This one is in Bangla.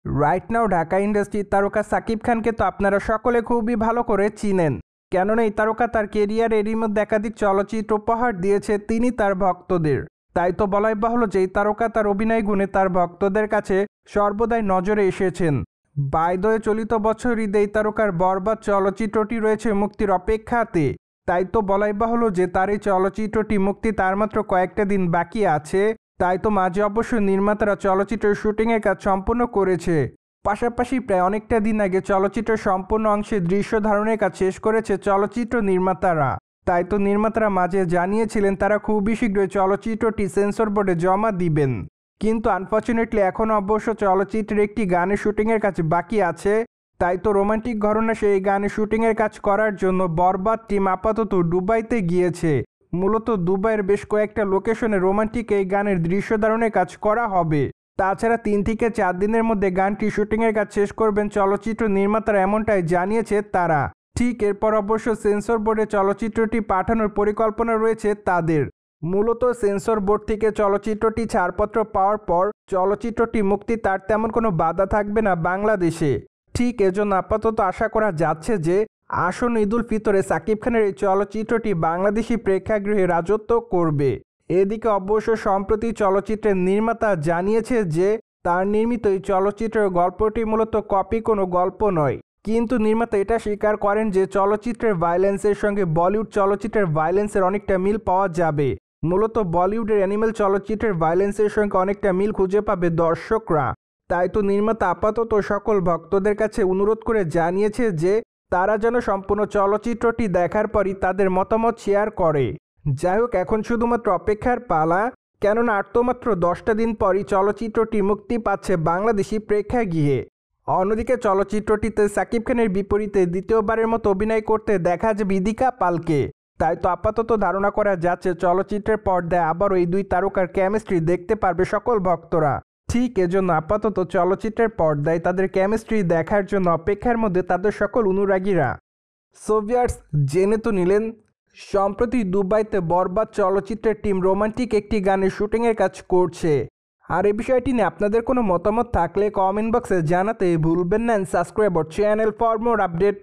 রাইট নাও ঢাকা ইন্ডাস্ট্রির তারকা সাকিব খানকে তো আপনারা সকলে খুবই ভালো করে চিনেন, কেননা এই তারকা তার কেরিয়ার এরই মধ্যে একাধিক চলচ্চিত্র উপহার দিয়েছে তিনি তার ভক্তদের। তাই তো বলাই বাহুল্য যে এই তারকা তার অভিনয় গুণে তার ভক্তদের কাছে সর্বদাই নজরে এসেছেন। বাই দ্য ওয়ে, চলিত বছর ঈদে এই তারকার বরবাদ চলচ্চিত্রটি রয়েছে মুক্তির অপেক্ষাতে। তাই তো বলাই বাহুল্য যে তার এই চলচ্চিত্রটি মুক্তি তার মাত্র কয়েকটা দিন বাকি আছে। তাই তো মাঝে অবশ্য নির্মাতারা চলচ্চিত্রের শুটিংয়ের কাজ সম্পূর্ণ করেছে। পাশাপাশি প্রায় অনেকটা দিন আগে চলচ্চিত্রের সম্পূর্ণ অংশে দৃশ্য ধারণের কাজ শেষ করেছে চলচ্চিত্র নির্মাতারা। তাই তো নির্মাতারা মাঝে জানিয়েছিলেন তারা খুবই শীঘ্রই চলচ্চিত্রটি সেন্সর বোর্ডে জমা দিবেন। কিন্তু আনফর্চুনেটলি এখনও অবশ্য চলচ্চিত্রের একটি গানের শুটিংয়ের কাজ বাকি আছে। তাই তো রোমান্টিক ঘরানা সেই গানের শুটিংয়ের কাজ করার জন্য বরবাদ টিম আপাতত দুবাইতে গিয়েছে। মূলত দুবাইয়ের বেশ কয়েকটা লোকেশনে রোমান্টিক এই গানের দৃশ্য ধারণের কাজ করা হবে। তাছাড়া 3 থেকে 4 দিনের মধ্যে গানটি শুটিংয়ের কাজ শেষ করবেন চলচ্চিত্র নির্মাতারা, এমনটাই জানিয়েছে তারা। ঠিক এরপর অবশ্য সেন্সর বোর্ডে চলচ্চিত্রটি পাঠানোর পরিকল্পনা রয়েছে তাদের। মূলত সেন্সর বোর্ড থেকে চলচ্চিত্রটি ছাড়পত্র পাওয়ার পর চলচ্চিত্রটি মুক্তি তার তেমন কোনো বাধা থাকবে না বাংলাদেশে। ঠিক এজন্য আপাতত আশা করা যাচ্ছে যে আসন্ন ঈদুল ফিতরে সাকিব খানের এই চলচ্চিত্রটি বাংলাদেশি প্রেক্ষাগৃহে রাজত্ব করবে। এদিকে অবশ্য সম্প্রতি চলচ্চিত্রের নির্মাতা জানিয়েছে যে তার নির্মিত এই চলচ্চিত্রের গল্পটি মূলত কপি কোনো গল্প নয়। কিন্তু নির্মাতা এটা স্বীকার করেন যে চলচ্চিত্রের ভায়োলেন্সের সঙ্গে বলিউড চলচ্চিত্রের ভায়োলেন্সের অনেকটা মিল পাওয়া যাবে। মূলত বলিউডের অ্যানিমেল চলচ্চিত্রের ভায়োলেন্সের সঙ্গে অনেকটা মিল খুঁজে পাবে দর্শকরা। তাই তো নির্মাতা আপাতত সকল ভক্তদের কাছে অনুরোধ করে জানিয়েছে যে তারা যেন সম্পূর্ণ চলচ্চিত্রটি দেখার পরই তাদের মতামত শেয়ার করে। যাই হোক, এখন শুধুমাত্র অপেক্ষার পালা, কেননা আর তো মাত্র 10টা দিন পরই চলচ্চিত্রটি মুক্তি পাচ্ছে বাংলাদেশি প্রেক্ষাগৃহে। অন্যদিকে চলচ্চিত্রটিতে সাকিব খানের বিপরীতে দ্বিতীয়বারের মতো অভিনয় করতে দেখা যাবে ইদিকা পালকে। তাই তো আপাতত ধারণা করা যাচ্ছে চলচ্চিত্রের পর্দায় আবারও এই দুই তারকার কেমিস্ট্রি দেখতে পারবে সকল ভক্তরা। ঠিক এজন্য আপাতত চলচ্চিত্রের পর্দায় তাদের কেমিস্ট্রি দেখার জন্য অপেক্ষার মধ্যে তাদের সকল অনুরাগীরা। সো ভিউয়ার্স, জেনে তো নিলেন সম্প্রতি দুবাইতে বরবাদ চলচ্চিত্রের টিম রোমান্টিক একটি গানের শুটিংয়ের কাজ করছে। আর এই বিষয়টি নিয়ে আপনাদের কোনো মতামত থাকলে কমেন্ট বক্সে জানাতে ভুলবেন না। Subscribe our channel for more update.